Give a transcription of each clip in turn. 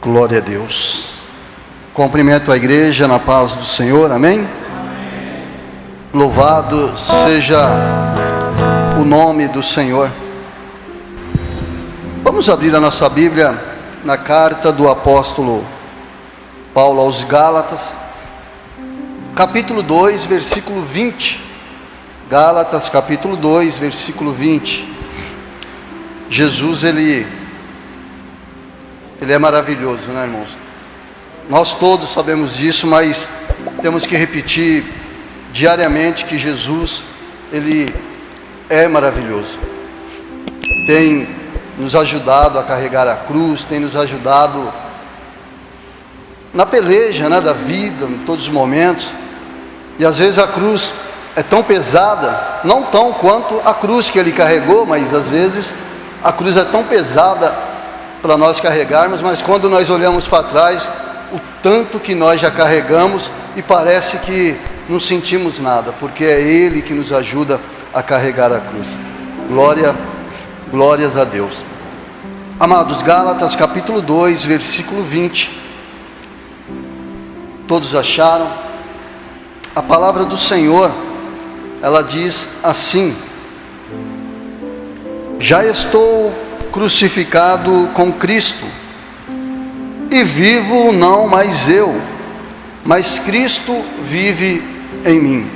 Glória a Deus. Cumprimento a igreja na paz do Senhor, amém? Louvado seja o nome do Senhor. Vamos abrir a nossa Bíblia na carta do apóstolo Paulo aos Gálatas, capítulo 2, versículo 20. Gálatas, capítulo 2, versículo 20. Jesus, ele é maravilhoso, né, irmãos? Nós todos sabemos disso, mas temos que repetir diariamente que Jesus, ele é maravilhoso. Tem nos ajudado a carregar a cruz, tem nos ajudado na peleja, né, da vida, em todos os momentos. E às vezes a cruz é tão pesada, não tão quanto a cruz que ele carregou, mas às vezes a cruz é tão pesada para nós carregarmos, mas quando nós olhamos para trás, o tanto que nós já carregamos e parece que não sentimos nada, porque é Ele que nos ajuda a carregar a cruz. Glórias a Deus. Amados, Gálatas capítulo 2, versículo 20. Todos acharam? A palavra do Senhor, ela diz assim: já estou crucificado com Cristo, e vivo não mais eu, mas Cristo vive em mim.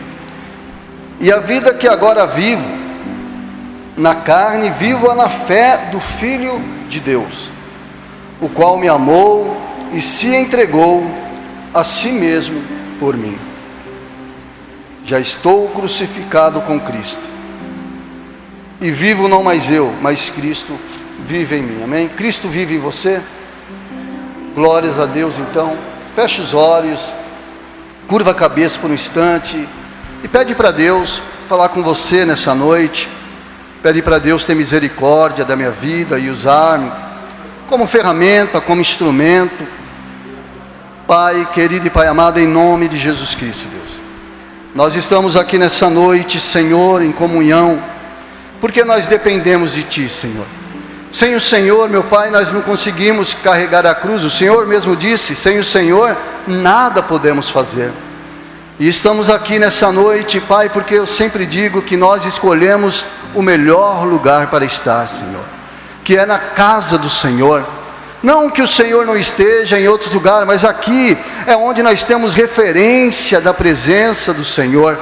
E a vida que agora vivo na carne, vivo-a na fé do Filho de Deus, o qual me amou e se entregou a si mesmo por mim. Já estou crucificado com Cristo, e vivo não mais eu, mas Cristo vive em mim, amém? Cristo vive em você. Glórias a Deus. Então, feche os olhos, curva a cabeça por um instante e pede para Deus falar com você nessa noite. Pede para Deus ter misericórdia da minha vida e usar-me como ferramenta, como instrumento. Pai querido e Pai amado, em nome de Jesus Cristo, Deus, nós estamos aqui nessa noite, Senhor, em comunhão, porque nós dependemos de Ti, Senhor. Sem o Senhor, meu Pai, nós não conseguimos carregar a cruz. O Senhor mesmo disse: sem o Senhor, nada podemos fazer. E estamos aqui nessa noite, Pai, porque eu sempre digo que nós escolhemos o melhor lugar para estar, Senhor, que é na casa do Senhor. Não que o Senhor não esteja em outros lugares, mas aqui é onde nós temos referência da presença do Senhor.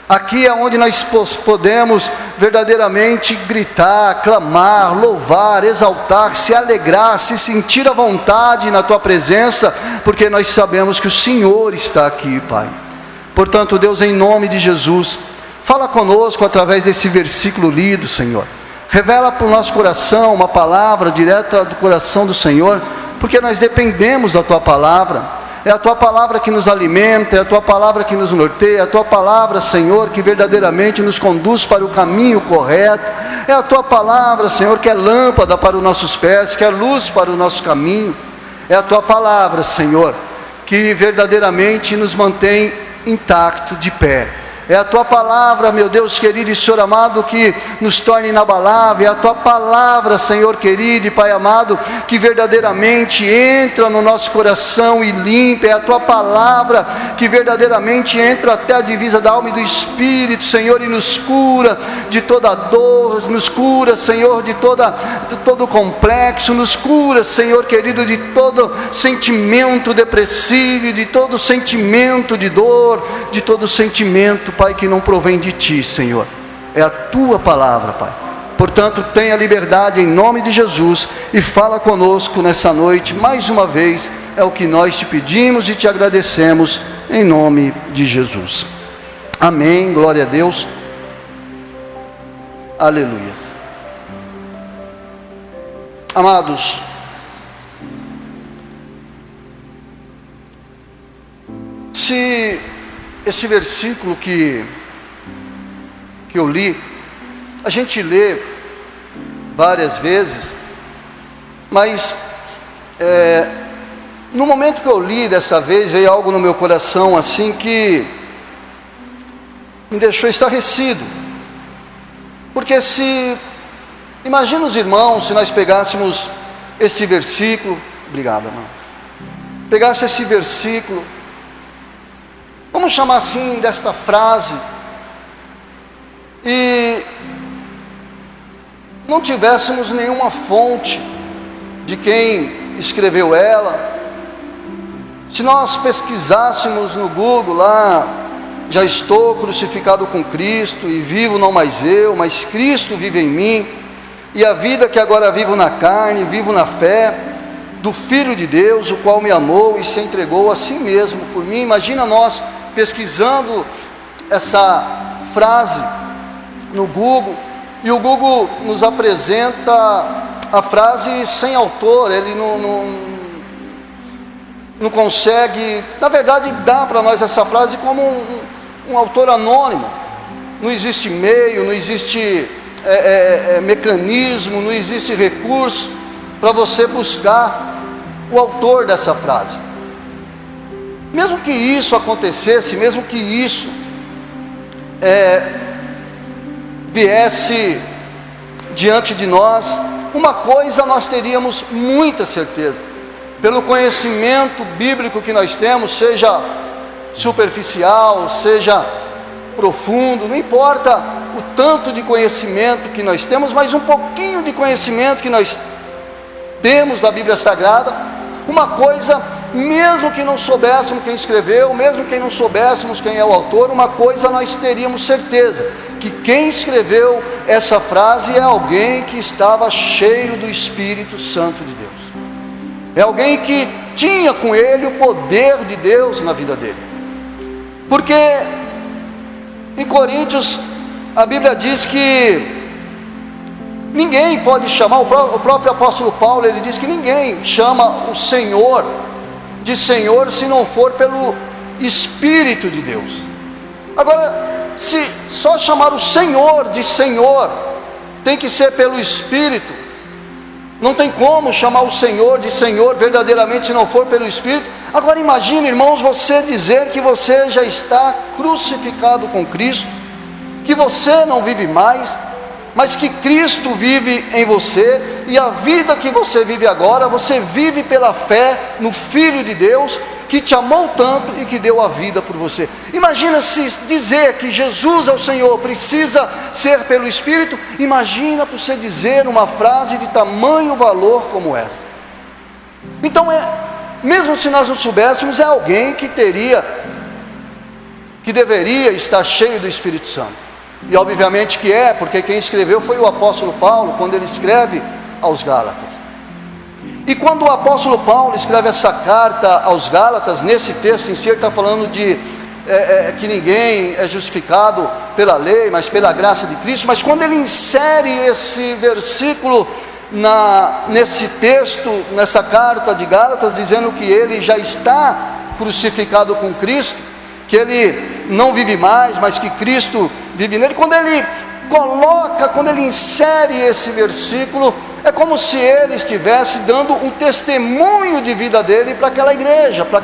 Aqui é onde nós podemos verdadeiramente gritar, clamar, louvar, exaltar, se alegrar, se sentir à vontade na Tua presença, porque nós sabemos que o Senhor está aqui, Pai. Portanto, Deus, em nome de Jesus, fala conosco através desse versículo lido, Senhor. Revela para o nosso coração uma palavra direta do coração do Senhor, porque nós dependemos da Tua palavra. É a Tua palavra que nos alimenta, é a Tua palavra que nos norteia, é a Tua palavra, Senhor, que verdadeiramente nos conduz para o caminho correto. É a Tua palavra, Senhor, que é lâmpada para os nossos pés, que é luz para o nosso caminho. É a Tua palavra, Senhor, que verdadeiramente nos mantém intacto, de pé. É a Tua palavra, meu Deus querido e Senhor amado, que nos torna inabalável. É a Tua palavra, Senhor querido e Pai amado, que verdadeiramente entra no nosso coração e limpa. É a Tua palavra que verdadeiramente entra até a divisa da alma e do espírito, Senhor, e nos cura de toda dor, nos cura, Senhor, de todo complexo, nos cura, Senhor querido, de todo sentimento depressivo, de todo sentimento de dor, de todo sentimento, Pai, que não provém de Ti, Senhor. É a Tua palavra, Pai. Portanto, tenha liberdade em nome de Jesus e fala conosco nessa noite, mais uma vez. É o que nós Te pedimos e Te agradecemos em nome de Jesus. Amém, glória a Deus. Aleluias. Amados, se esse versículo que eu li, a gente lê várias vezes, mas no momento que eu li dessa vez, veio algo no meu coração assim que me deixou estarrecido. Porque imagina os irmãos, se nós pegássemos esse versículo obrigado, irmão, pegasse esse versículo, vamos chamar assim, desta frase, e não tivéssemos nenhuma fonte de quem escreveu ela, se nós pesquisássemos no Google lá, já estou crucificado com Cristo, e vivo não mais eu, mas Cristo vive em mim, e a vida que agora vivo na carne, vivo na fé do Filho de Deus, o qual me amou e se entregou a si mesmo por mim. Imagina nós pesquisando essa frase no Google, e o Google nos apresenta a frase sem autor, ele não consegue, na verdade dá para nós essa frase como um autor anônimo, não existe meio, não existe mecanismo, não existe recurso para você buscar o autor dessa frase. Mesmo que isso acontecesse, mesmo que isso viesse diante de nós, uma coisa nós teríamos muita certeza, pelo conhecimento bíblico que nós temos, seja superficial, seja profundo, não importa o tanto de conhecimento que nós temos, mas um pouquinho de conhecimento que nós temos da Bíblia Sagrada, uma coisa, mesmo que não soubéssemos quem escreveu, mesmo que não soubéssemos quem é o autor, uma coisa nós teríamos certeza, que quem escreveu essa frase é alguém que estava cheio do Espírito Santo de Deus, é alguém que tinha com ele o poder de Deus na vida dele, porque em Coríntios a Bíblia diz que ninguém pode chamar, o próprio apóstolo Paulo, ele diz que ninguém chama o Senhor de Senhor se não for pelo Espírito de Deus. Agora, se só chamar o Senhor de Senhor tem que ser pelo Espírito, não tem como chamar o Senhor de Senhor verdadeiramente se não for pelo Espírito. Agora imagine, irmãos, você dizer que você já está crucificado com Cristo, que você não vive mais, mas que Cristo vive em você, e a vida que você vive agora, você vive pela fé no Filho de Deus, que te amou tanto e que deu a vida por você. Imagina se dizer que Jesus é o Senhor precisa ser pelo Espírito. Imagina você dizer uma frase de tamanho valor como essa. Então mesmo se nós não soubéssemos, é alguém que deveria estar cheio do Espírito Santo. E obviamente que porque quem escreveu foi o apóstolo Paulo, quando ele escreve aos Gálatas. E quando o apóstolo Paulo escreve essa carta aos Gálatas, nesse texto em si, ele está falando de que ninguém é justificado pela lei, mas pela graça de Cristo. Mas quando ele insere esse versículo nesse texto, nessa carta de Gálatas, dizendo que ele já está crucificado com Cristo, que ele não vive mais, mas que Cristo vive nele, quando ele insere esse versículo, é como se ele estivesse dando um testemunho de vida dele para aquela igreja, para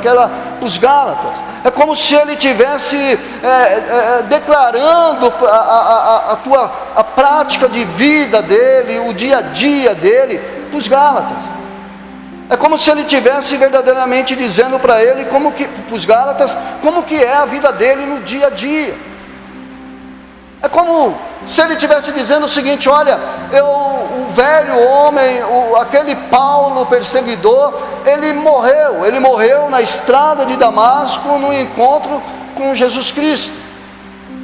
os Gálatas. É como se ele estivesse declarando a prática de vida dele, o dia a dia dele, para os Gálatas. É como se ele estivesse verdadeiramente dizendo para os Gálatas, como que é a vida dele no dia a dia. É como se ele estivesse dizendo o seguinte: olha, o velho homem, aquele Paulo perseguidor, ele morreu na estrada de Damasco, no encontro com Jesus Cristo.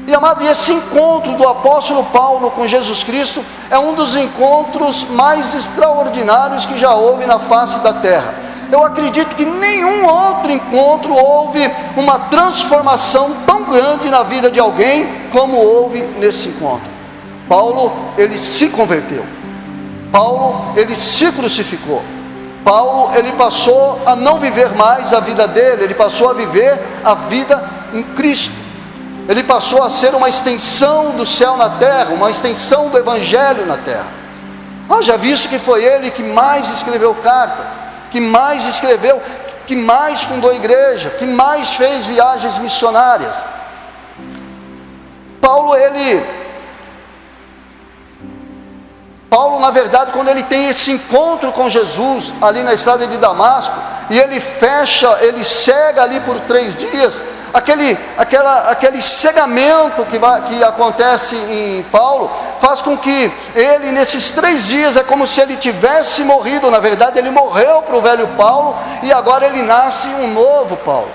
E amado, esse encontro do apóstolo Paulo com Jesus Cristo é um dos encontros mais extraordinários que já houve na face da terra. Eu acredito que nenhum outro encontro houve uma transformação tão grande na vida de alguém como houve nesse encontro. Paulo, ele se converteu. Paulo, ele se crucificou. Paulo, ele passou a não viver mais a vida dele, ele passou a viver a vida em Cristo. Ele passou a ser uma extensão do céu na terra, uma extensão do Evangelho na terra. Já visto que foi ele que mais escreveu cartas, que mais escreveu, que mais fundou igreja, que mais fez viagens missionárias. Paulo, ele Paulo, na verdade, quando ele tem esse encontro com Jesus, ali na estrada de Damasco, e ele cega ali por 3 dias, aquele cegamento que acontece em Paulo, faz com que ele, nesses 3 dias, é como se ele tivesse morrido. Na verdade, ele morreu para o velho Paulo, e agora ele nasce um novo Paulo.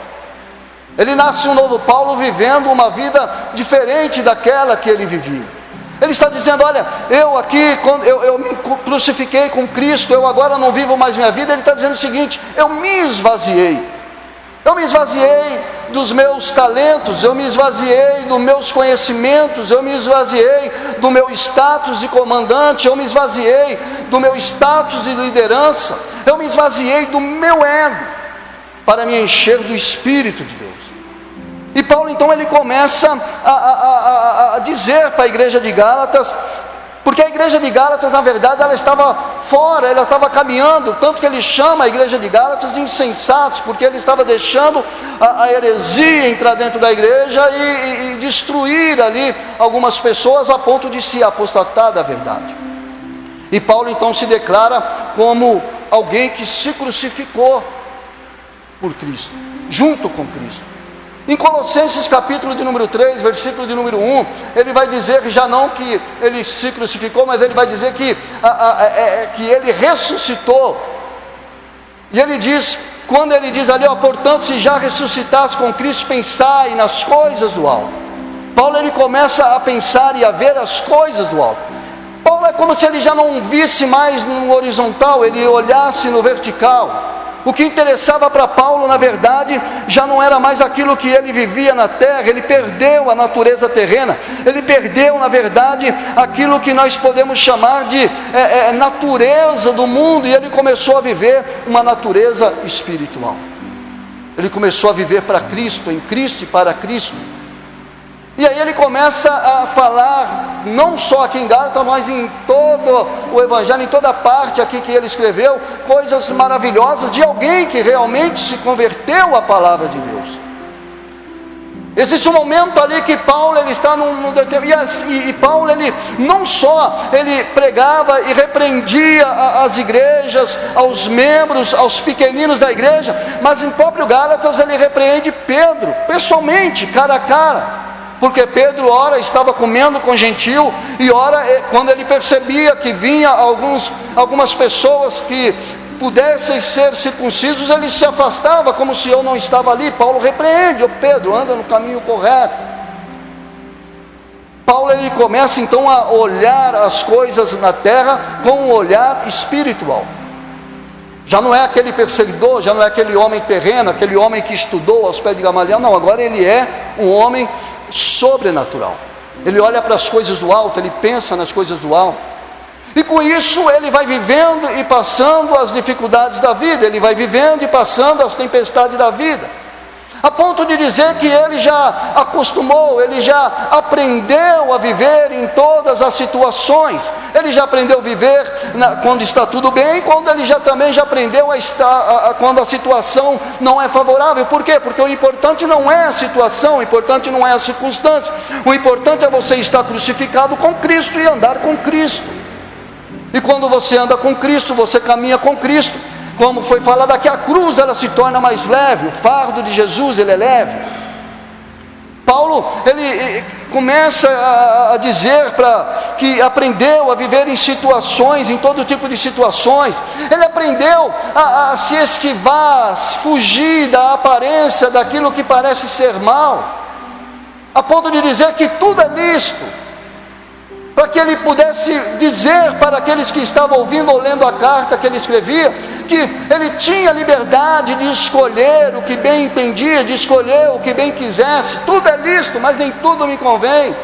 Ele nasce um novo Paulo, vivendo uma vida diferente daquela que ele vivia. Ele está dizendo: olha, eu aqui, quando eu me crucifiquei com Cristo, eu agora não vivo mais minha vida. Ele está dizendo o seguinte: eu me esvaziei dos meus talentos, eu me esvaziei dos meus conhecimentos, eu me esvaziei do meu status de comandante, eu me esvaziei do meu status de liderança, eu me esvaziei do meu ego, para me encher do Espírito de Deus. E Paulo então ele começa a dizer para a igreja de Gálatas, porque a igreja de Gálatas, na verdade, ela estava fora, ela estava caminhando, tanto que ele chama a igreja de Gálatas de insensatos, porque ele estava deixando a heresia entrar dentro da igreja e destruir ali algumas pessoas, a ponto de se apostatar da verdade. E Paulo então se declara como alguém que se crucificou por Cristo, junto com Cristo. Em Colossenses capítulo de número 3, versículo de número 1, ele vai dizer, já não que ele se crucificou, mas ele vai dizer que ele ressuscitou. E ele diz, quando ele diz ali, portanto, se já ressuscitasse com Cristo, pensai nas coisas do alto. Paulo ele começa a pensar e a ver as coisas do alto. Paulo é como se ele já não visse mais no horizontal, ele olhasse no vertical. O que interessava para Paulo, na verdade, já não era mais aquilo que ele vivia na terra. Ele perdeu a natureza terrena, ele perdeu, na verdade, aquilo que nós podemos chamar de natureza do mundo, e ele começou a viver uma natureza espiritual. Ele começou a viver para Cristo, em Cristo e para Cristo. E aí ele começa a falar, não só aqui em Gálatas, mas em todo o Evangelho, em toda a parte aqui que ele escreveu, coisas maravilhosas de alguém que realmente se converteu à palavra de Deus. Existe um momento ali que Paulo ele está e Paulo ele não só ele pregava e repreendia as igrejas, aos membros, aos pequeninos da igreja, mas em próprio Gálatas ele repreende Pedro, pessoalmente, cara a cara. Porque Pedro ora estava comendo com gentil, e ora quando ele percebia que vinha algumas pessoas que pudessem ser circuncisos, ele se afastava como se eu não estava ali. Paulo repreende: Pedro, anda no caminho correto. Paulo ele começa então a olhar as coisas na terra com um olhar espiritual. Já não é aquele perseguidor, já não é aquele homem terreno, aquele homem que estudou aos pés de Gamaliel, não, agora ele é um homem sobrenatural. Ele olha para as coisas do alto, ele pensa nas coisas do alto, e com isso ele vai vivendo e passando as dificuldades da vida, ele vai vivendo e passando as tempestades da vida, a ponto de dizer que ele já acostumou, ele já aprendeu a viver em todas as situações. Ele já aprendeu a viver quando está tudo bem, quando ele também já aprendeu a estar quando a situação não é favorável. Por quê? Porque o importante não é a situação, o importante não é a circunstância, o importante é você estar crucificado com Cristo e andar com Cristo. E quando você anda com Cristo, você caminha com Cristo. Como foi falado aqui, a cruz ela se torna mais leve, o fardo de Jesus ele é leve. Paulo ele começa a dizer que aprendeu a viver em situações, em todo tipo de situações. Ele aprendeu a se esquivar, fugir da aparência daquilo que parece ser mal, a ponto de dizer que tudo é lícito, para que ele pudesse dizer para aqueles que estavam ouvindo ou lendo a carta que ele escrevia, que ele tinha liberdade de escolher o que bem entendia, de escolher o que bem quisesse. Tudo é lícito, mas nem tudo me convém.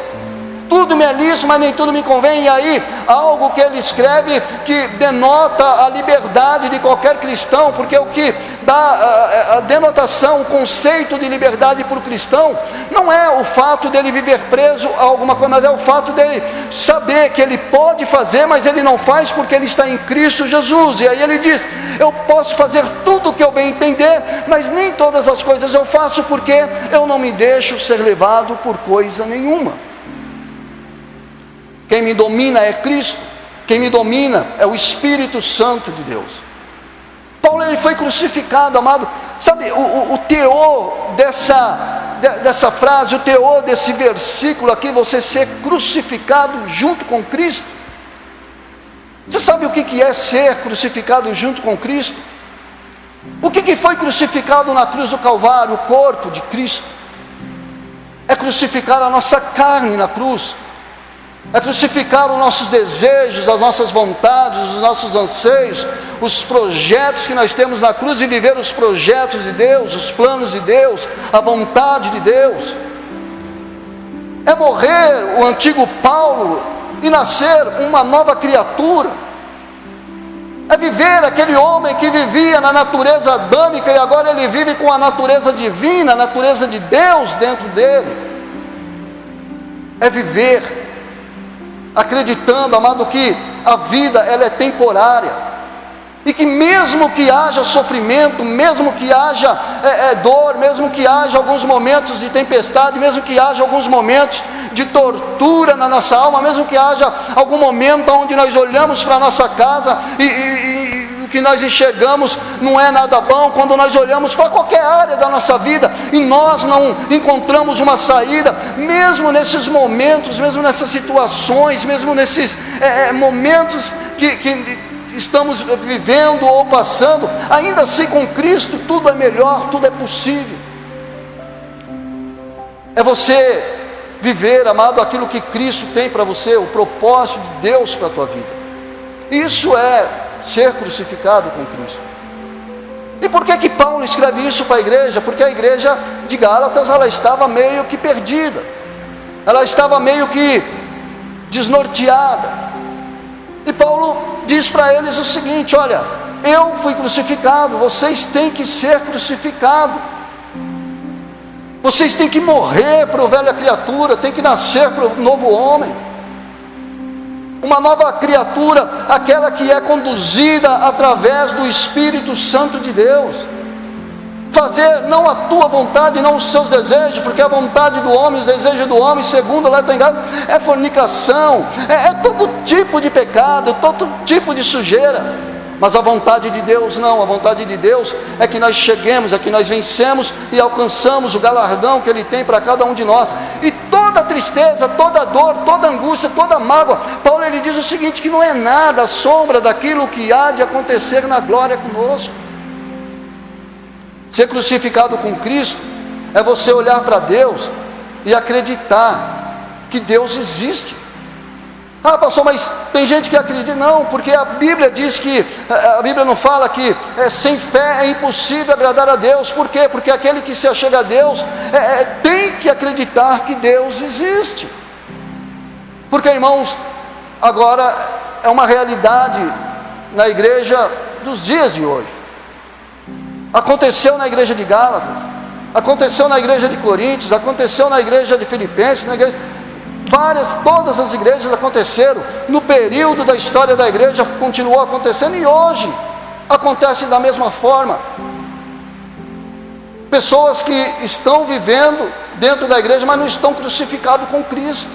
Tudo me é lícito, mas nem tudo me convém. E aí, algo que ele escreve que denota a liberdade de qualquer cristão, porque o que dá a denotação, o conceito de liberdade para o cristão, não é o fato dele viver preso a alguma coisa, mas é o fato dele saber que ele pode fazer, mas ele não faz porque ele está em Cristo Jesus. E aí ele diz: eu posso fazer tudo o que eu bem entender, mas nem todas as coisas eu faço, porque eu não me deixo ser levado por coisa nenhuma. Quem me domina é Cristo, quem me domina é o Espírito Santo de Deus. Paulo, ele foi crucificado, amado. Sabe, o teor dessa frase, o teor desse versículo aqui, você ser crucificado junto com Cristo. Você sabe o que é ser crucificado junto com Cristo? O que foi crucificado na cruz do Calvário? O corpo de Cristo. É crucificar a nossa carne na cruz. É crucificar os nossos desejos, as nossas vontades, os nossos anseios, os projetos que nós temos na cruz, e viver os projetos de Deus, os planos de Deus, a vontade de Deus. É morrer o antigo Paulo e nascer uma nova criatura. É viver aquele homem que vivia na natureza adâmica e agora ele vive com a natureza divina, a natureza de Deus dentro dele. É viver acreditando, amado, que a vida ela é temporária, e que mesmo que haja sofrimento, mesmo que haja dor, mesmo que haja alguns momentos de tempestade, mesmo que haja alguns momentos de tortura na nossa alma, mesmo que haja algum momento onde nós olhamos para a nossa casa e o que nós enxergamos não é nada bom, quando nós olhamos para qualquer área da nossa vida e nós não encontramos uma saída, mesmo nesses momentos, mesmo nessas situações, mesmo nesses momentos que estamos vivendo ou passando, ainda assim com Cristo tudo é melhor, tudo é possível. É você viver, amado, aquilo que Cristo tem para você, o propósito de Deus para a tua vida. Isso é ser crucificado com Cristo. E por que Paulo escreve isso para a igreja? Porque a igreja de Gálatas, ela estava meio que perdida, ela estava meio que desnorteada, e Paulo diz para eles o seguinte: olha, eu fui crucificado, vocês têm que ser crucificados, vocês têm que morrer para a velha criatura, têm que nascer para o novo homem, uma nova criatura, aquela que é conduzida através do Espírito Santo de Deus. Fazer não a tua vontade, não os seus desejos, porque a vontade do homem, os desejos do homem, segundo lá está em Gálatas, é fornicação, é todo tipo de pecado, todo tipo de sujeira. Mas a vontade de Deus não, a vontade de Deus é que nós cheguemos, é que nós vencemos e alcançamos o galardão que Ele tem para cada um de nós. E toda tristeza, toda dor, toda angústia, toda mágoa, Paulo ele diz o seguinte, que não é nada a sombra daquilo que há de acontecer na glória conosco. Ser crucificado com Cristo é você olhar para Deus e acreditar que Deus existe. Ah, pastor, mas tem gente que acredita, não, porque a Bíblia diz que, a Bíblia não fala que sem fé é impossível agradar a Deus. Por quê? Porque aquele que se achega a Deus tem que acreditar que Deus existe. Porque, irmãos, agora é uma realidade na igreja dos dias de hoje. Aconteceu na igreja de Gálatas, aconteceu na igreja de Coríntios, aconteceu na igreja de Filipenses, na igreja... todas as igrejas aconteceram, no período da história da igreja continuou acontecendo, e hoje acontece da mesma forma. Pessoas que estão vivendo dentro da igreja, mas não estão crucificados com Cristo,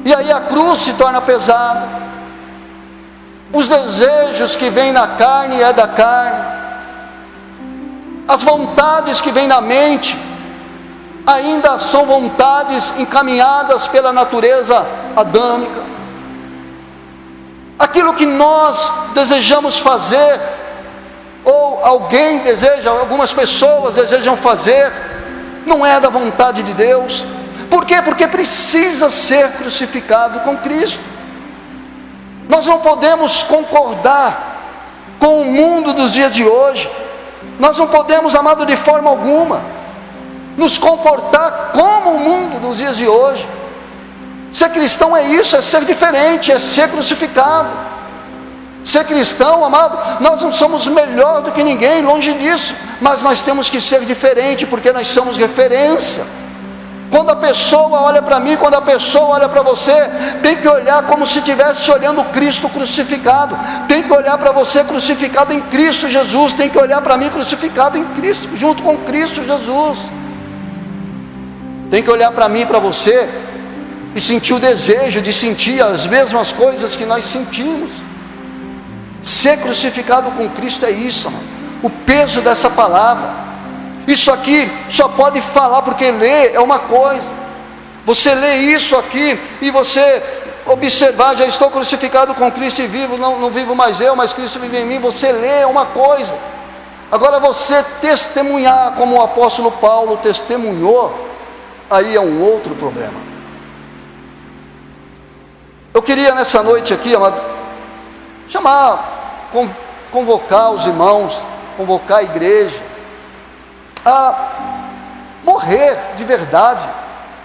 e aí a cruz se torna pesada, os desejos que vêm na carne é da carne, as vontades que vêm na mente ainda são vontades encaminhadas pela natureza adâmica. Aquilo que nós desejamos fazer, ou alguém deseja, algumas pessoas desejam fazer, não é da vontade de Deus. Por quê? Porque precisa ser crucificado com Cristo. Nós não podemos concordar com o mundo dos dias de hoje, nós não podemos, amado, de forma alguma nos comportar como o mundo dos dias de hoje. Ser cristão é isso, é ser diferente, é ser crucificado. Ser cristão, amado, nós não somos melhor do que ninguém, longe disso, mas nós temos que ser diferente, porque nós somos referência. Quando a pessoa olha para mim, quando a pessoa olha para você, tem que olhar como se estivesse olhando Cristo crucificado, tem que olhar para você crucificado em Cristo Jesus, tem que olhar para mim crucificado em Cristo, junto com Cristo Jesus. Tem que olhar para mim e para você e sentir o desejo de sentir as mesmas coisas que nós sentimos. Ser crucificado com Cristo é isso, amado. O peso dessa palavra. Isso aqui só pode falar, porque ler é uma coisa. Você lê isso aqui e você observar, já estou crucificado com Cristo e vivo, não vivo mais eu, mas Cristo vive em mim. Você lê é uma coisa. Agora você testemunhar, como o apóstolo Paulo testemunhou, aí é um outro problema. Eu queria nessa noite aqui, amado, convocar os irmãos, convocar a igreja, a morrer de verdade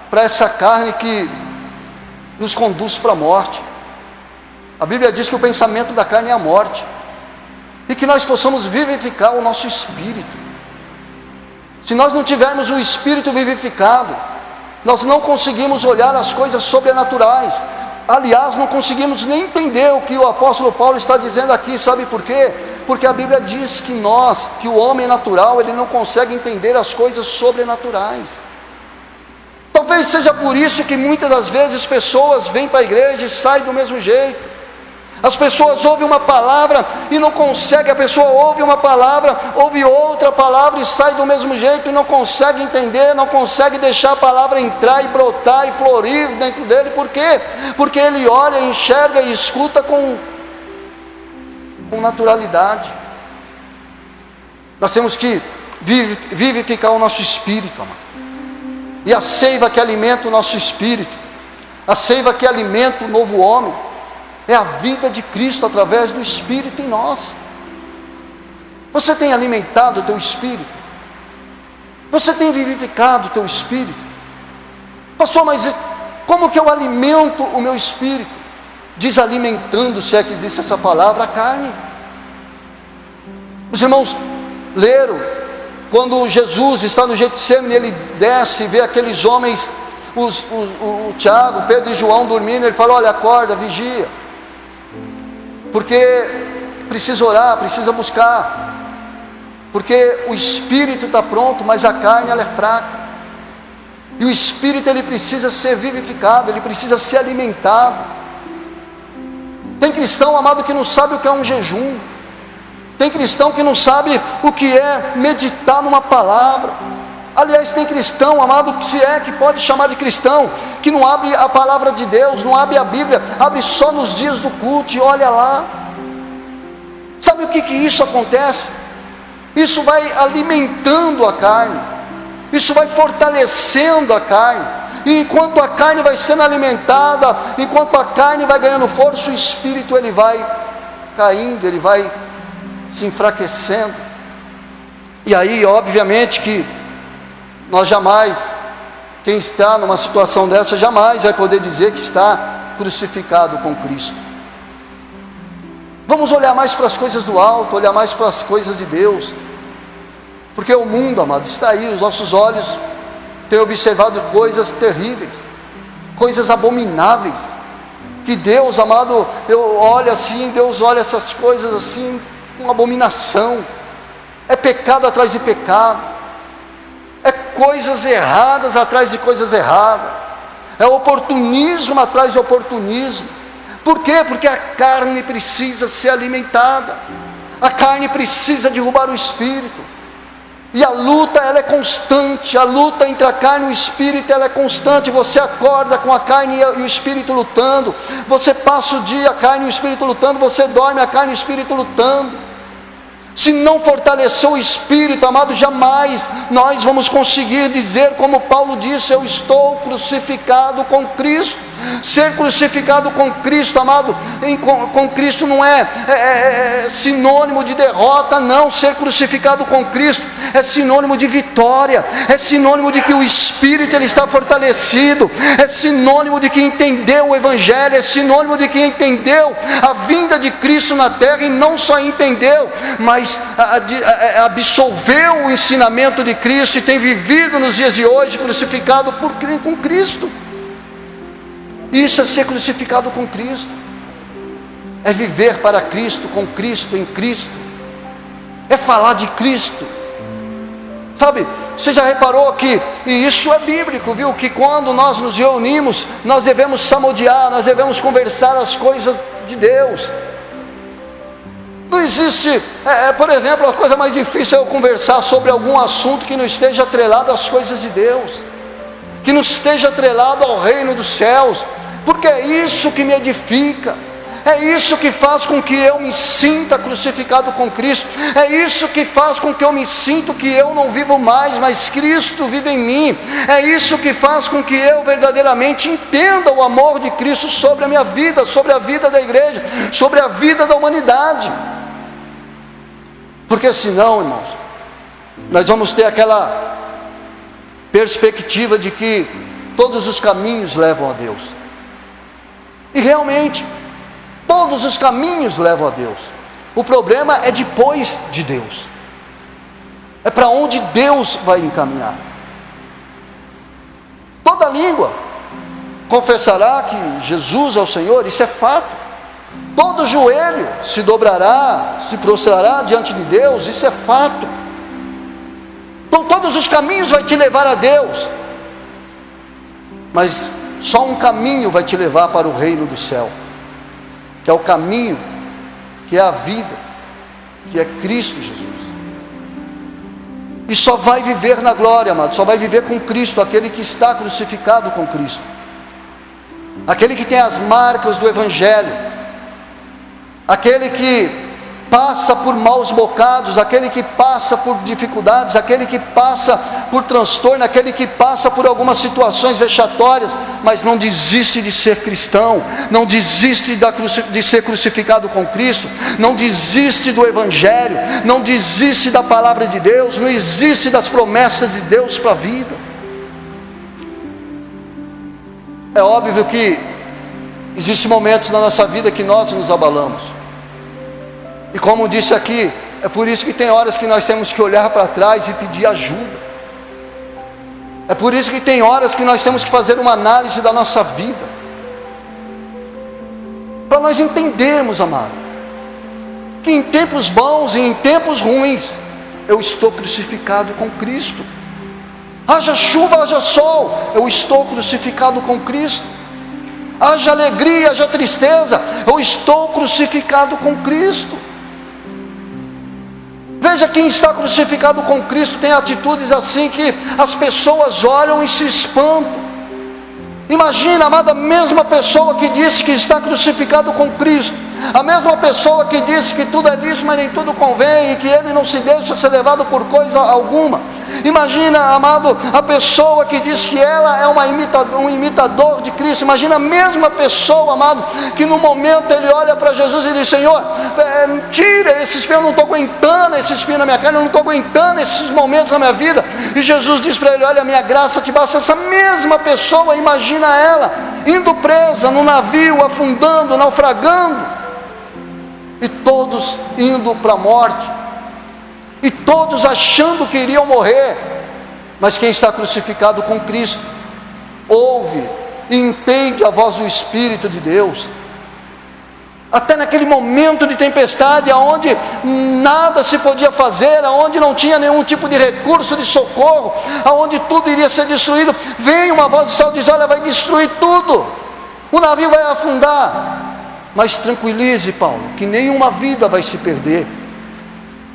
para essa carne que nos conduz para a morte. A Bíblia diz que o pensamento da carne é a morte, e que nós possamos vivificar o nosso espírito. Se nós não tivermos o espírito vivificado, nós não conseguimos olhar as coisas sobrenaturais. Aliás, não conseguimos nem entender o que o apóstolo Paulo está dizendo aqui. Sabe por quê? Porque a Bíblia diz que que o homem natural, ele não consegue entender as coisas sobrenaturais. Talvez seja por isso que muitas das vezes pessoas vêm para a igreja e saem do mesmo jeito. As pessoas ouvem uma palavra e não conseguem, a pessoa ouve uma palavra, ouve outra palavra e sai do mesmo jeito e não consegue entender, não consegue deixar a palavra entrar e brotar e florir dentro dele. Por quê? Porque ele olha, enxerga e escuta com naturalidade. Nós temos que vivificar o nosso espírito, amado. E a seiva que alimenta o nosso espírito, a seiva que alimenta o novo homem, é a vida de Cristo através do Espírito em nós. Você tem alimentado o teu espírito? Você tem vivificado o teu espírito? Pastor, mas como que eu alimento o meu espírito? Desalimentando, se é que existe essa palavra, a carne. Os irmãos leram, quando Jesus está no Getsemane, ele desce e vê aqueles homens, o Tiago, Pedro e João dormindo, ele fala: olha, acorda, vigia, porque precisa orar, precisa buscar, porque o espírito está pronto, mas a carne ela é fraca, e o espírito ele precisa ser vivificado, ele precisa ser alimentado. Tem cristão, amado, que não sabe o que é um jejum, tem cristão que não sabe o que é meditar numa palavra. Aliás, tem cristão, amado, se é que pode chamar de cristão, que não abre a palavra de Deus, não abre a Bíblia, abre só nos dias do culto e olha lá. Sabe o que isso acontece? Isso vai alimentando a carne, isso vai fortalecendo a carne, e enquanto a carne vai sendo alimentada, enquanto a carne vai ganhando força, o espírito ele vai caindo, ele vai se enfraquecendo. E aí, obviamente que nós jamais, quem está numa situação dessa, jamais vai poder dizer que está crucificado com Cristo. Vamos olhar mais para as coisas do alto, olhar mais para as coisas de Deus, porque o mundo, amado, está aí, os nossos olhos têm observado coisas terríveis, coisas abomináveis, que Deus, amado, eu olho assim, Deus olha essas coisas assim, uma abominação, é pecado atrás de pecado, é coisas erradas atrás de coisas erradas, é oportunismo atrás de oportunismo. Por quê? Porque a carne precisa ser alimentada, a carne precisa derrubar o espírito, e a luta ela é constante, a luta entre a carne e o espírito ela é constante. Você acorda com a carne e o espírito lutando, você passa o dia a carne e o espírito lutando, você dorme a carne e o espírito lutando. Se não fortalecer o espírito, amado, jamais nós vamos conseguir dizer como Paulo disse: eu estou crucificado com Cristo. Ser crucificado com Cristo, amado, com Cristo não é sinônimo de derrota, não. Ser crucificado com Cristo é sinônimo de vitória, é sinônimo de que o espírito ele está fortalecido, é sinônimo de que entendeu o Evangelho, é sinônimo de que entendeu a vinda de Cristo na terra, e não só entendeu, mas absolveu o ensinamento de Cristo e tem vivido nos dias de hoje crucificado com Cristo. Isso é ser crucificado com Cristo, é viver para Cristo, com Cristo, em Cristo, é falar de Cristo. Sabe, Você já reparou que, e isso é bíblico, viu? Que quando nós nos reunimos, nós devemos salmodiar, nós devemos conversar as coisas de Deus. Não existe, por exemplo, a coisa mais difícil é eu conversar sobre algum assunto que não esteja atrelado às coisas de Deus, que não esteja atrelado ao reino dos céus, porque é isso que me edifica, é isso que faz com que eu me sinta crucificado com Cristo, é isso que faz com que eu me sinta que eu não vivo mais, mas Cristo vive em mim, é isso que faz com que eu verdadeiramente entenda o amor de Cristo sobre a minha vida, sobre a vida da igreja, sobre a vida da humanidade. Porque senão, irmãos, nós vamos ter aquela perspectiva de que todos os caminhos levam a Deus, e realmente todos os caminhos levam a Deus. O problema é depois de Deus, é para onde Deus vai encaminhar. Toda língua confessará que Jesus é o Senhor, isso é fato. Todo joelho se dobrará, se prostrará diante de Deus, isso é fato. Então todos os caminhos vai te levar a Deus, mas só um caminho vai te levar para o reino do céu, que é o caminho, que é a vida, que é Cristo Jesus. E só vai viver na glória, amado, só vai viver com Cristo aquele que está crucificado com Cristo, aquele que tem as marcas do Evangelho, aquele que passa por maus bocados, aquele que passa por dificuldades, aquele que passa por transtorno, aquele que passa por algumas situações vexatórias, mas não desiste de ser cristão, não desiste de ser crucificado com Cristo, não desiste do Evangelho, não desiste da palavra de Deus, não desiste das promessas de Deus para a vida. É óbvio que existem momentos na nossa vida que nós nos abalamos, e como disse aqui, é por isso que tem horas que nós temos que olhar para trás e pedir ajuda. É por isso que tem horas que nós temos que fazer uma análise da nossa vida, para nós entendermos, amado, que em tempos bons e em tempos ruins, eu estou crucificado com Cristo. Haja chuva, haja sol, eu estou crucificado com Cristo. Haja alegria, haja tristeza, eu estou crucificado com Cristo. Veja, quem está crucificado com Cristo tem atitudes assim que as pessoas olham e se espantam. Imagina, amada, a mesma pessoa que disse que está crucificado com Cristo, a mesma pessoa que disse que tudo é lícito, mas nem tudo convém, e que ele não se deixa ser levado por coisa alguma. Imagina, amado, a pessoa que diz que ela é um imitador de Cristo. Imagina a mesma pessoa, amado, que no momento ele olha para Jesus e diz: Senhor, tira esse espinho, eu não estou aguentando esse espinho na minha carne, eu não estou aguentando esses momentos na minha vida. E Jesus diz para ele: olha, a minha graça te basta. Essa mesma pessoa, imagina ela indo presa no navio, afundando, naufragando, e todos indo para a morte, e todos achando que iriam morrer. Mas quem está crucificado com Cristo ouve e entende a voz do Espírito de Deus. Até naquele momento de tempestade, aonde nada se podia fazer, aonde não tinha nenhum tipo de recurso de socorro, aonde tudo iria ser destruído, vem uma voz do céu e diz: olha, vai destruir tudo, o navio vai afundar. Mas tranquilize, Paulo, que nenhuma vida vai se perder.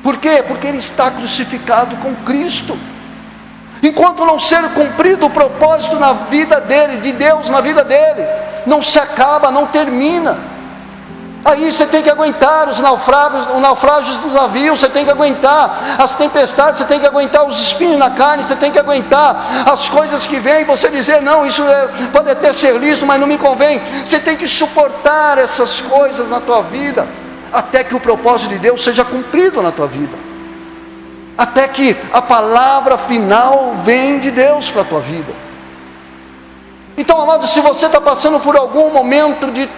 Por quê? Porque ele está crucificado com Cristo. Enquanto não ser cumprido o propósito na vida dele, de Deus na vida dele, não se acaba, não termina. Aí você tem que aguentar os naufrágios dos navios, você tem que aguentar as tempestades, você tem que aguentar os espinhos na carne, você tem que aguentar as coisas que vêm, e você dizer: não, isso pode até ser lícito, mas não me convém. Você tem que suportar essas coisas na tua vida, até que o propósito de Deus seja cumprido na tua vida, até que a palavra final vem de Deus para a tua vida. Então, amado, se você está passando por algum momento de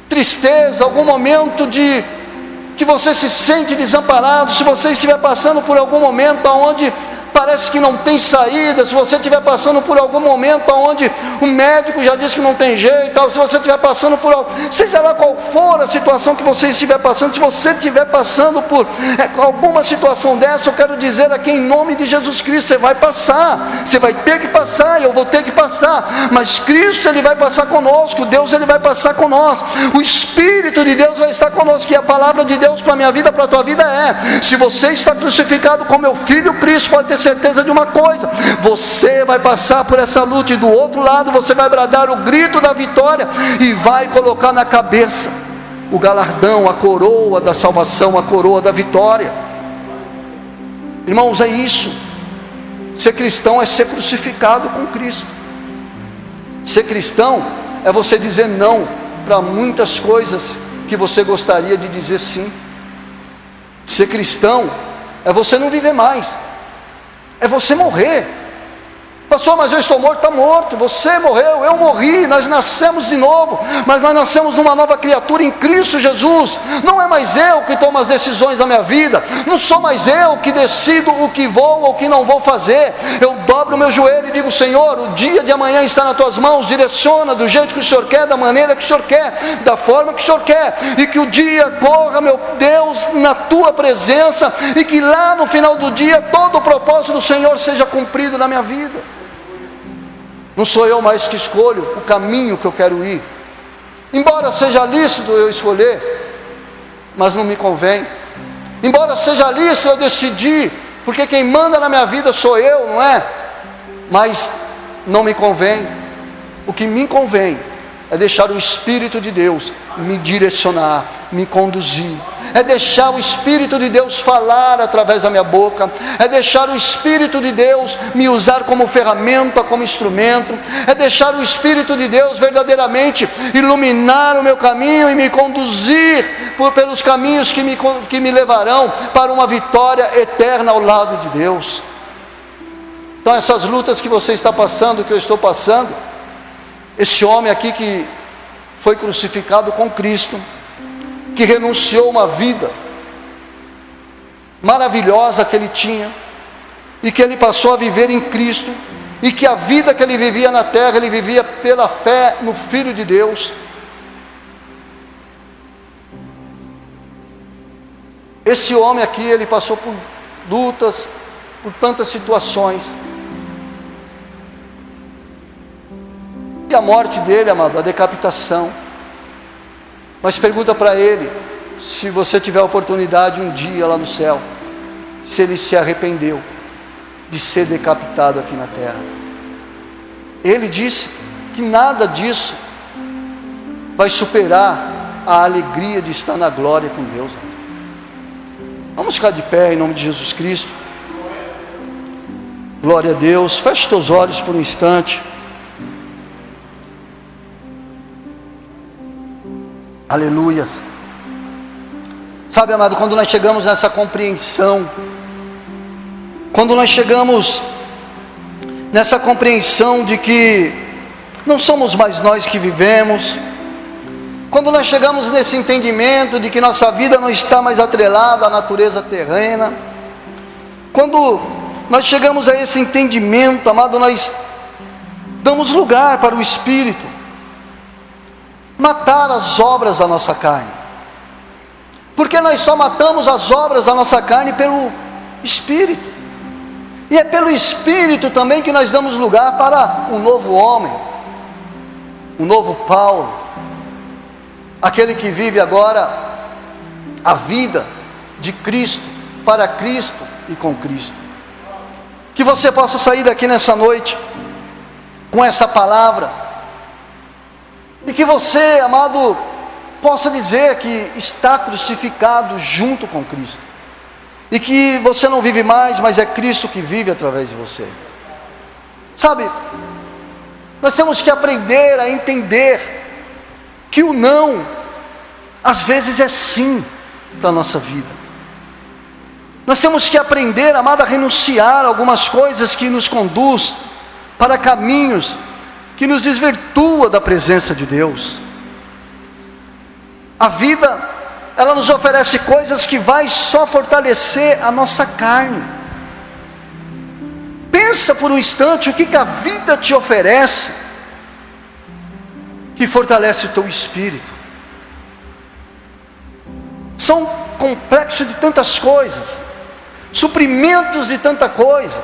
tristeza, algum momento de que você se sente desamparado, se você estiver passando por algum momento onde parece que não tem saída, se você estiver passando por algum momento onde o médico já disse que não tem jeito, se você estiver passando por algo, seja lá qual for a situação que você estiver passando, se você estiver passando por alguma situação dessa, eu quero dizer aqui em nome de Jesus Cristo, você vai passar, você vai ter que passar, eu vou ter que passar, mas Cristo, Ele vai passar conosco, Deus, Ele vai passar com nós, o Espírito de Deus vai estar conosco, e a palavra de Deus para a minha vida, para a tua vida é: se você está crucificado com meu filho Cristo, pode ter certeza de uma coisa, você vai passar por essa luta, e do outro lado você vai bradar o grito da vitória, e vai colocar na cabeça o galardão, a coroa da salvação, a coroa da vitória. Irmãos, é isso. Ser cristão é ser crucificado com Cristo. Ser cristão é você dizer não para muitas coisas que você gostaria de dizer sim. Ser cristão é você não viver mais, é você morrer. Pastor, mas eu estou morto. Está morto, você morreu, eu morri, nós nascemos de novo, mas nós nascemos numa nova criatura em Cristo Jesus. Não é mais eu que tomo as decisões da minha vida, não sou mais eu que decido o que vou ou o que não vou fazer. Eu dobro o meu joelho e digo: Senhor, o dia de amanhã está nas tuas mãos, direciona do jeito que o Senhor quer, da maneira que o Senhor quer, da forma que o Senhor quer, e que o dia corra, meu Deus, na tua presença, e que lá no final do dia todo o propósito do Senhor seja cumprido na minha vida. Não sou eu mais que escolho o caminho que eu quero ir, embora seja lícito eu escolher, mas não me convém. Embora seja lícito eu decidir, porque quem manda na minha vida sou eu, não é? Mas não me convém. O que me convém é deixar o Espírito de Deus me direcionar, me conduzir, é deixar o Espírito de Deus falar através da minha boca, é deixar o Espírito de Deus me usar como ferramenta, como instrumento, é deixar o Espírito de Deus verdadeiramente iluminar o meu caminho e me conduzir pelos caminhos que me levarão para uma vitória eterna ao lado de Deus. Então essas lutas que você está passando, que eu estou passando, esse homem aqui que foi crucificado com Cristo, que renunciou uma vida maravilhosa que ele tinha, e que ele passou a viver em Cristo, e que a vida que ele vivia na terra, ele vivia pela fé no Filho de Deus. Esse homem aqui, ele passou por lutas, por tantas situações, e a morte dele, amado, a decapitação. Mas pergunta para ele, se você tiver a oportunidade um dia lá no céu, se ele se arrependeu de ser decapitado aqui na terra. Ele disse que nada disso vai superar a alegria de estar na glória com Deus. Vamos ficar de pé em nome de Jesus Cristo. Glória a Deus. Feche teus olhos por um instante. Aleluias. Sabe, amado, quando nós chegamos nessa compreensão, quando nós chegamos nessa compreensão de que não somos mais nós que vivemos, quando nós chegamos nesse entendimento de que nossa vida não está mais atrelada à natureza terrena, quando nós chegamos a esse entendimento, amado, nós damos lugar para o Espírito matar as obras da nossa carne, porque nós só matamos as obras da nossa carne pelo Espírito, e é pelo Espírito também que nós damos lugar para um novo homem, um novo Paulo, aquele que vive agora a vida de Cristo, para Cristo e com Cristo. Que você possa sair daqui nessa noite com essa palavra, e que você, amado, possa dizer que está crucificado junto com Cristo, e que você não vive mais, mas é Cristo que vive através de você. Sabe, nós temos que aprender a entender que o não, às vezes é sim para a nossa vida. Nós temos que aprender, amado, a renunciar a algumas coisas que nos conduz para caminhos que nos desvirtua da presença de Deus. A vida, ela nos oferece coisas que vai só fortalecer a nossa carne. Pensa por um instante o que a vida te oferece, que fortalece o teu espírito. São complexos de tantas coisas, suprimentos de tanta coisa,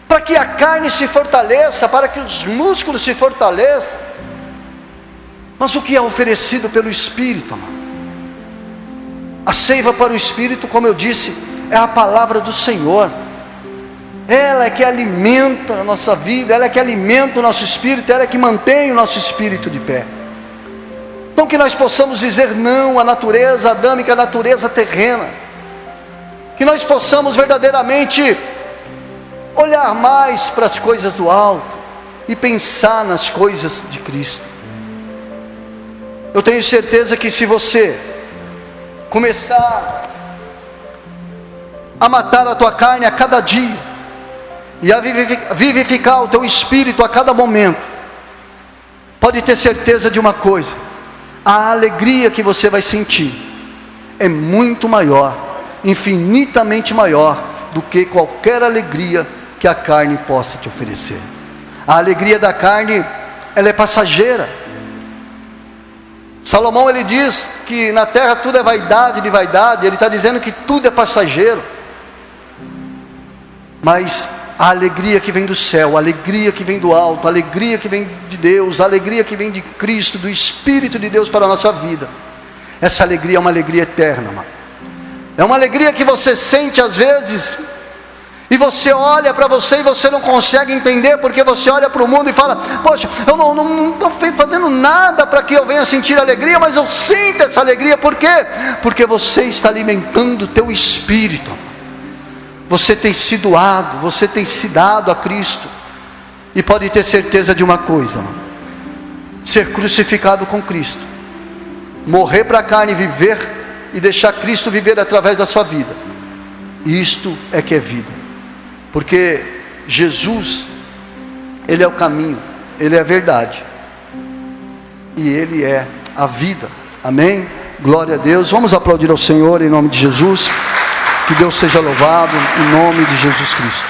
para que a carne se fortaleça, para que os músculos se fortaleçam. Mas o que é oferecido pelo Espírito, amado? A seiva para o Espírito, como eu disse, é a palavra do Senhor. Ela é que alimenta a nossa vida, ela é que alimenta o nosso espírito, ela é que mantém o nosso espírito de pé. Então que nós possamos dizer não à natureza adâmica, à natureza terrena. Que nós possamos verdadeiramente olhar mais para as coisas do alto e pensar nas coisas de Cristo. Eu tenho certeza que se você começar a matar a tua carne a cada dia, e a vivificar o teu espírito a cada momento, pode ter certeza de uma coisa: a alegria que você vai sentir é muito maior, infinitamente maior, do que qualquer alegria que a carne possa te oferecer. A alegria da carne, ela é passageira. Salomão, ele diz que na terra tudo é vaidade de vaidade. Ele está dizendo que tudo é passageiro. Mas a alegria que vem do céu, a alegria que vem do alto, a alegria que vem de Deus, a alegria que vem de Cristo, do Espírito de Deus para a nossa vida, essa alegria é uma alegria eterna, mano. É uma alegria que você sente às vezes, e você olha para você e você não consegue entender, porque você olha para o mundo e fala: poxa, eu não estou fazendo nada para que eu venha sentir alegria, mas eu sinto essa alegria. Por quê? Porque você está alimentando o teu espírito. Você tem se doado, você tem se dado a Cristo. E pode ter certeza de uma coisa, mano: ser crucificado com Cristo, morrer para a carne, viver e deixar Cristo viver através da sua vida, isto é que é vida. Porque Jesus, Ele é o caminho, Ele é a verdade, e Ele é a vida. Amém? Glória a Deus. Vamos aplaudir ao Senhor em nome de Jesus. Que Deus seja louvado em nome de Jesus Cristo.